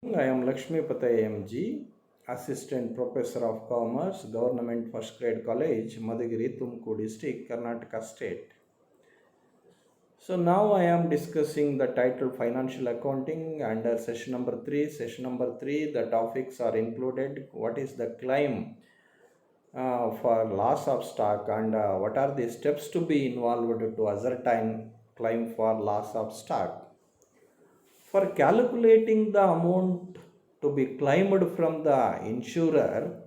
I am Lakshmi Patay MG, Assistant Professor of Commerce, Government First Grade College, Madhugiri, Tumkur District, Karnataka State. So now I am discussing the title Financial Accounting under session number 3. Session number 3, the topics are included. What is the claim for loss of stock and what are the steps to be involved to ascertain claim for loss of stock? For calculating the amount to be claimed from the insurer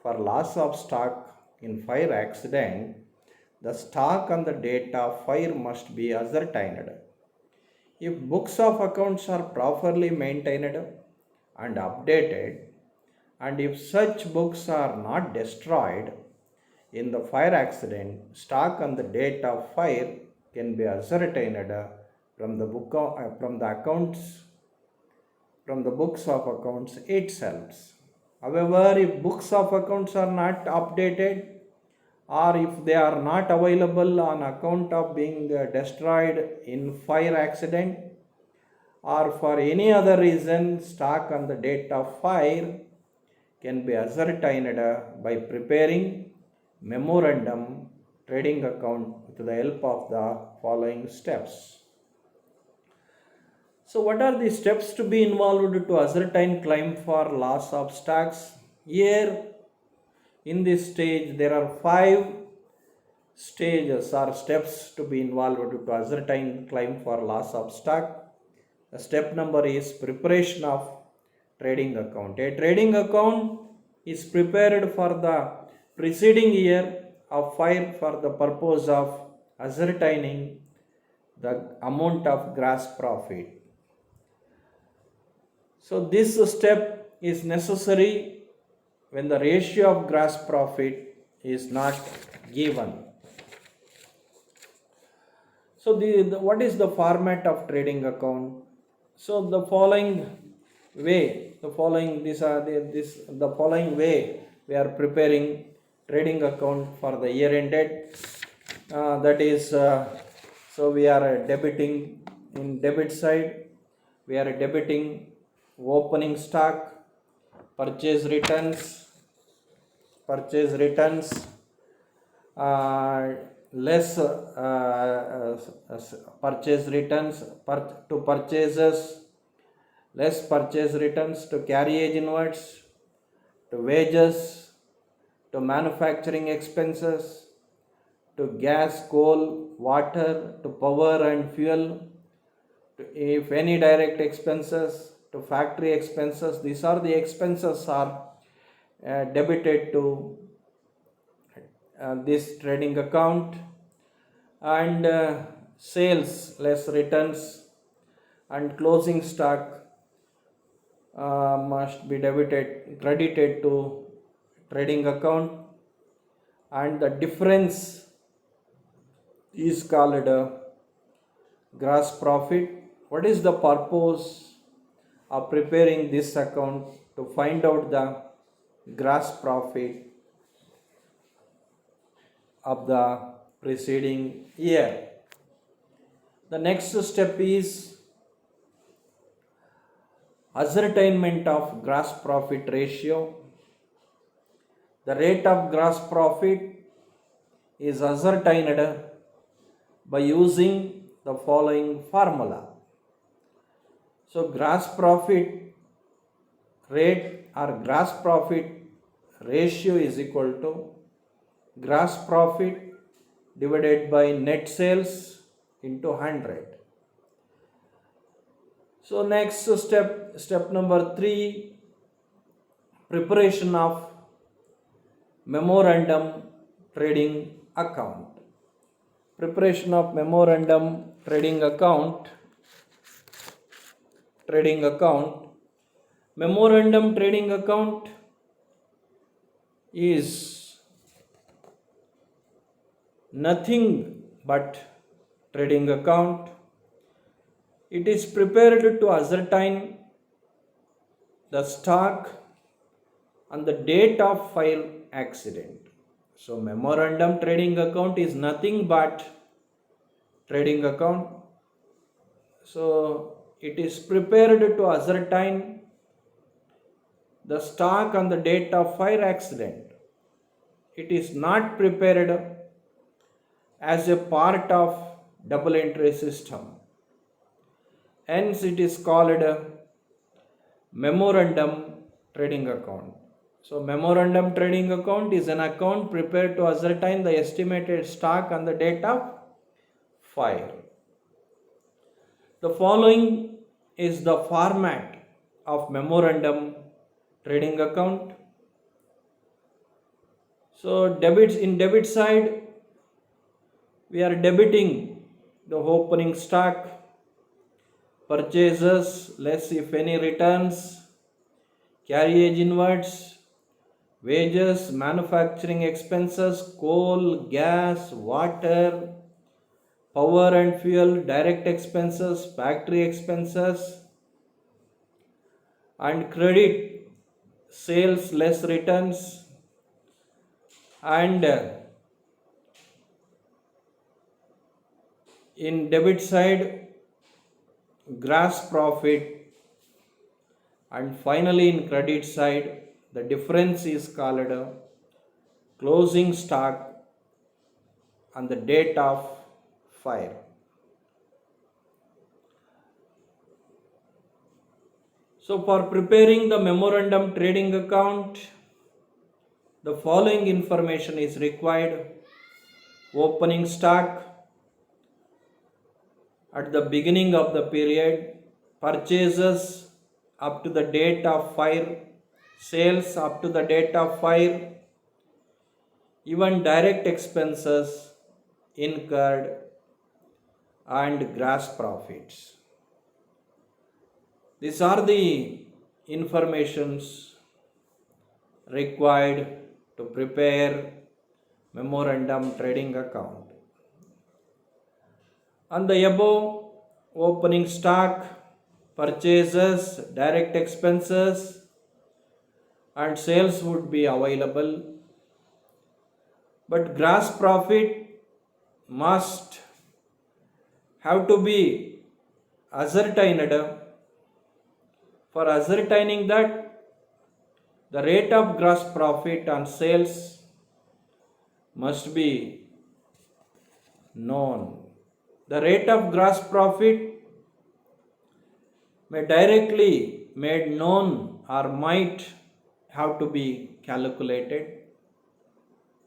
for loss of stock in fire accident, the stock on the date of fire must be ascertained. If books of accounts are properly maintained and updated, and if such books are not destroyed in the fire accident, stock on the date of fire can be ascertained from the accounts from the books of accounts itself. However, if books of accounts are not updated or if they are not available on account of being destroyed in fire accident or for any other reason, stock on the date of fire can be ascertained by preparing memorandum trading account with the help of the following steps. So, what are the steps to be involved to ascertain claim for loss of stocks? Here, in this stage, there are 5 stages or steps to be involved to ascertain claim for loss of stock. The step number is preparation of trading account. A trading account is prepared for the preceding year of fire for the purpose of ascertaining the amount of gross profit. So this step is necessary when the ratio of gross profit is not given. So what is the format of trading account? So the following way we are preparing trading account for the year ended. That is, so we are debiting in debit side. We are debiting opening stock, purchase returns, uh, less purchase returns to purchases, less purchase returns to carriage inwards, to wages, to manufacturing expenses, to gas, coal, water, to power and fuel, to if any direct expenses, to factory expenses. These are the expenses are debited to this trading account, and sales less returns and closing stock must be credited to trading account, and the difference is called gross profit. What is the purpose of preparing this account? To find out the gross profit of the preceding year. The next step is ascertainment of gross profit ratio. The rate of gross profit is ascertained by using the following formula. So, gross profit rate or gross profit ratio is equal to gross profit divided by net sales into 100. So next step number 3, preparation of memorandum trading account. Preparation of memorandum trading account. Memorandum trading account is nothing but trading account. It is prepared to ascertain the stock on the date of fire accident. So memorandum trading account is nothing but trading account. So it is prepared to ascertain the stock on the date of fire accident. It is not prepared as a part of double entry system. Hence, it is called a memorandum trading account. So, memorandum trading account is an account prepared to ascertain the estimated stock on the date of fire. The following is the format of memorandum trading account. So, debit side, we are debiting the opening stock, purchases less if any returns, carriage inwards, wages, manufacturing expenses, coal, gas, water, power and fuel, direct expenses, factory expenses, and credit, sales less returns, and in debit side, gross profit, and finally in credit side, the difference is called closing stock on the date of fire. So, for preparing the memorandum trading account, the following information is required: opening stock at the beginning of the period, purchases up to the date of fire, sales up to the date of fire, even direct expenses incurred, and gross profits. These are the informations required to prepare memorandum trading account. On the above, opening stock, purchases, direct expenses, and sales would be available, but gross profit must have to be ascertained. For ascertaining that, the rate of gross profit on sales must be known. The rate of gross profit may directly made known or might have to be calculated.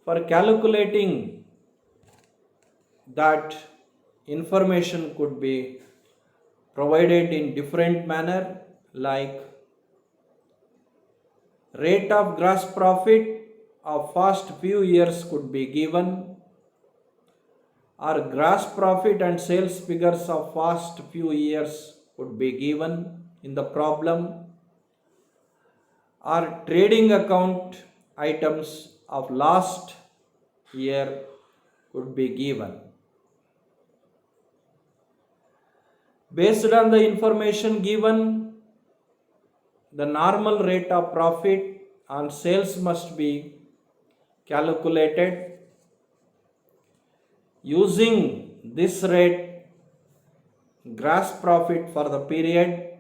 For calculating that, information could be provided in different manner, like rate of gross profit of first few years could be given, or gross profit and sales figures of first few years could be given in the problem, or trading account items of last year could be given. Based on the information given, the normal rate of profit on sales must be calculated. Using this rate, gross profit for the period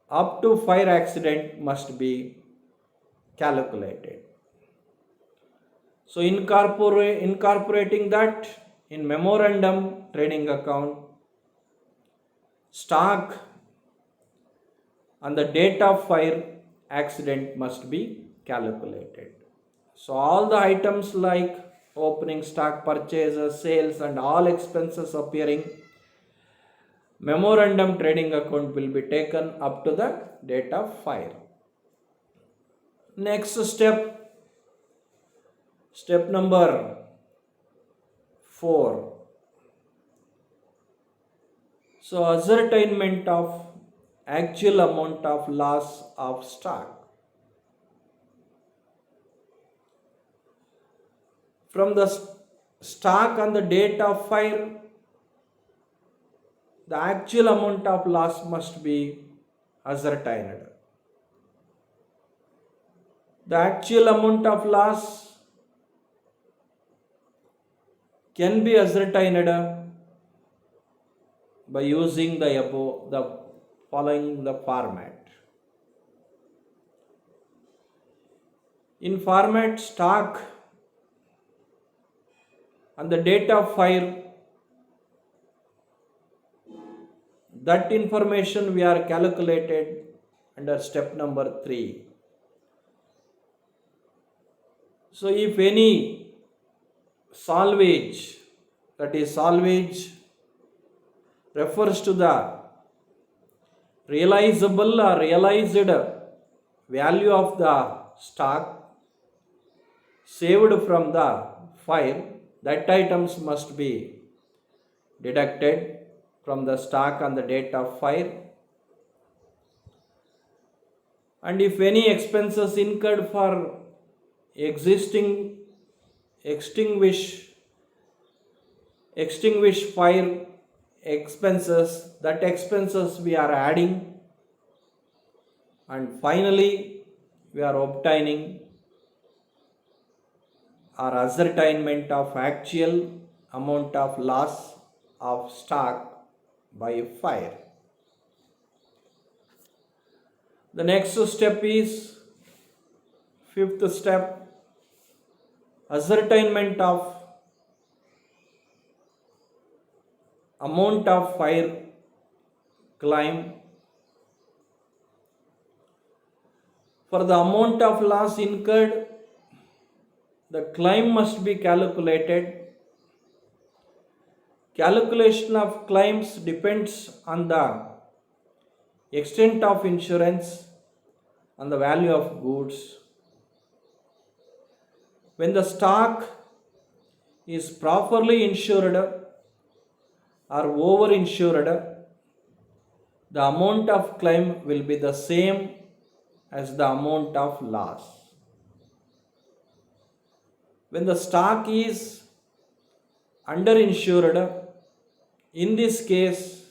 up to fire accident must be calculated. So, incorporating that in memorandum trading account, stock on the date of fire accident must be calculated. So, all the items like opening stock, purchases, sales, and all expenses appearing memorandum trading account will be taken up to the date of fire. Next step number 4. So, ascertainment of actual amount of loss of stock. From the stock on the date of fire, the actual amount of loss must be ascertained. The actual amount of loss can be ascertained by using the following the format. In format stock and the date of fire, that information we are calculated under step number 3. So if any salvage, that is salvage refers to the realizable or realized value of the stock saved from the fire, that items must be deducted from the stock on the date of fire. And if any expenses incurred for existing extinguish fire expenses, that expenses we are adding, and finally we are obtaining or ascertainment of actual amount of loss of stock by fire. The next step is fifth step, ascertainment of amount of fire claim. For the amount of loss incurred, the claim must be calculated. Calculation of claims depends on the extent of insurance and the value of goods. When the stock is properly insured or over-insured, the amount of claim will be the same as the amount of loss. When the stock is underinsured, in this case,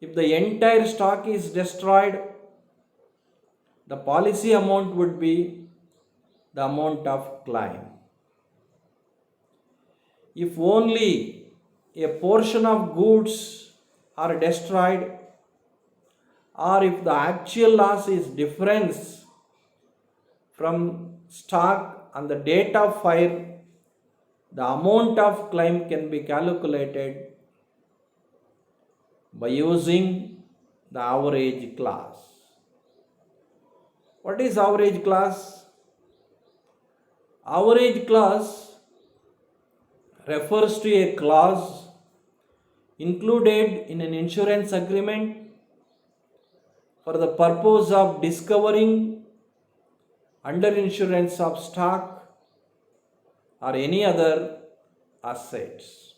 if the entire stock is destroyed, the policy amount would be the amount of claim. If only a portion of goods are destroyed, or if the actual loss is difference from stock on the date of fire, the amount of claim can be calculated by using the average clause. What is average clause? Average clause refers to a clause included in an insurance agreement for the purpose of discovering underinsurance of stock or any other assets.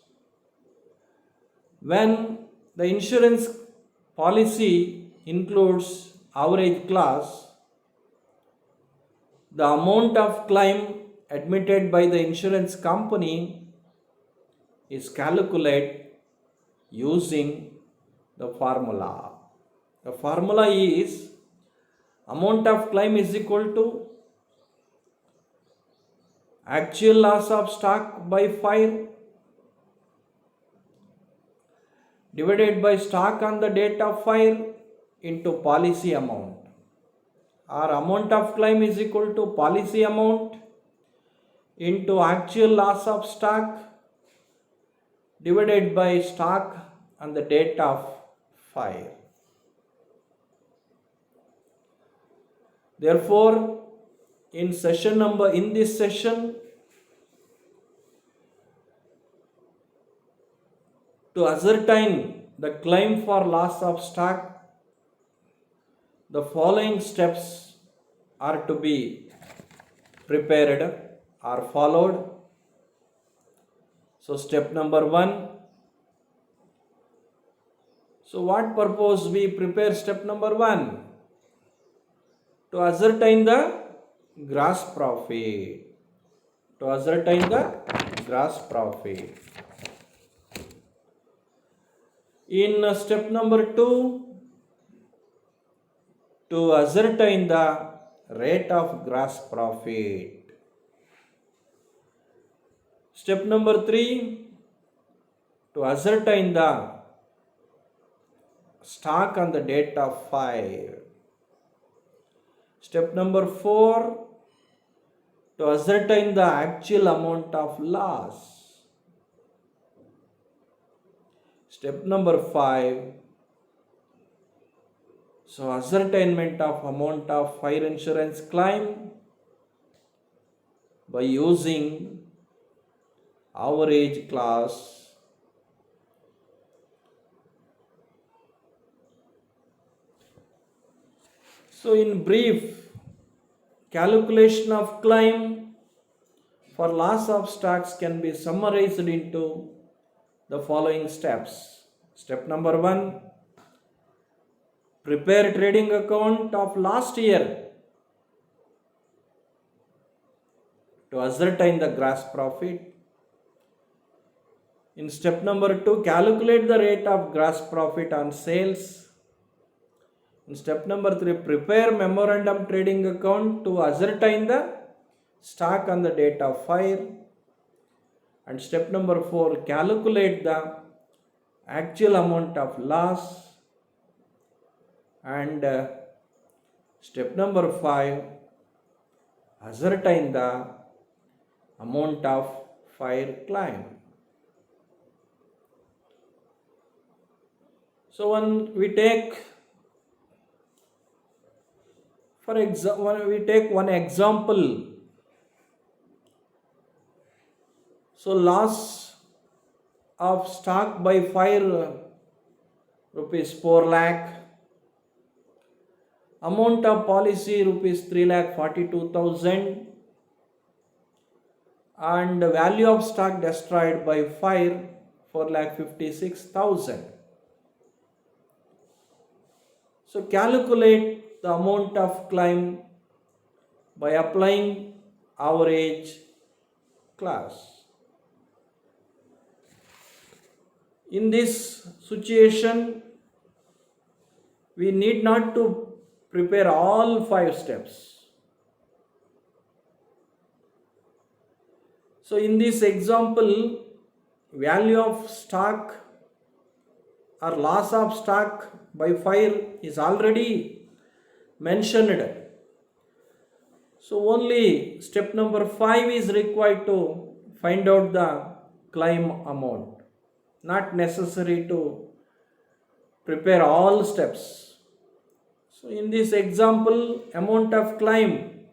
When the insurance policy includes average clause, the amount of claim admitted by the insurance company is calculated using the formula. The formula is amount of claim is equal to actual loss of stock by fire divided by stock on the date of fire into policy amount. Our amount of claim is equal to policy amount into actual loss of stock divided by stock on the date of fire. Therefore, in this session, to ascertain the claim for loss of stock, the following steps are to be prepared or followed. So step number 1. So what purpose we prepare step number 1? To ascertain the gross profit. To ascertain the gross profit. In step number 2, to ascertain the rate of gross profit. Step number 3, to ascertain the stock on the date of fire. Step number 4, to ascertain the actual amount of loss. Step number 5, so ascertainment of amount of fire insurance claim by using average class. So in brief, calculation of claim for loss of stocks can be summarized into the following steps. Step number 1, prepare trading account of last year to ascertain the gross profit. In step number 2, calculate the rate of gross profit on sales. In step number 3, prepare memorandum trading account to ascertain the stock on the date of fire. And step number 4, calculate the actual amount of loss. And step number 5, ascertain the amount of fire claim. So when we take one example, so loss of stock by fire rupees 4 lakh, amount of policy rupees 3,42,000, and value of stock destroyed by fire 4,56,000. So calculate the amount of claim by applying average class. In this situation, we need not to prepare all 5 steps. So in this example, value of stock or loss of stock by fire is already mentioned. So only step number 5 is required to find out the claim amount. Not necessary to prepare all steps. So in this example, amount of claim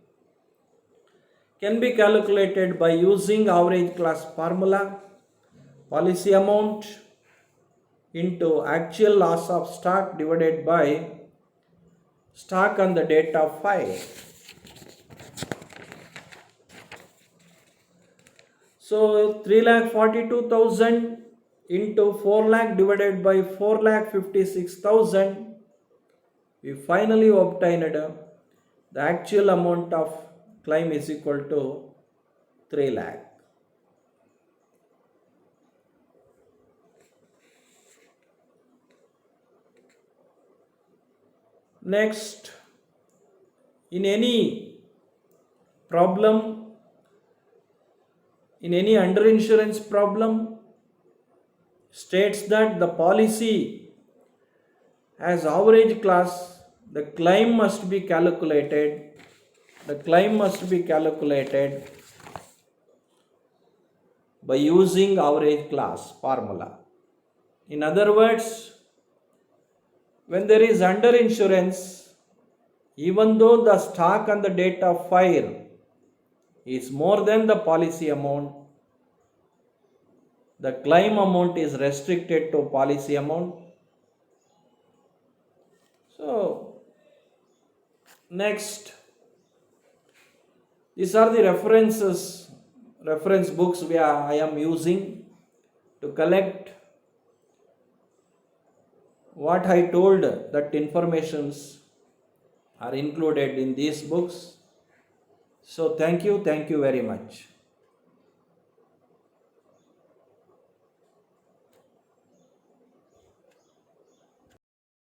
can be calculated by using average class formula, policy amount into actual loss of stock divided by stock on the date of fire. So 3,42,000 into 4 lakh divided by 4,56,000, we finally obtained the actual amount of claim is equal to 3 lakh. Next, in any problem, in any underinsurance problem, states that the policy has average class, the claim must be calculated. The claim must be calculated by using average class formula. In other words, when there is underinsurance, even though the stock on the date of fire is more than the policy amount, the claim amount is restricted to policy amount. So, next, these are the reference books I am using to collect what I told, that informations are included in these books. So thank you very much.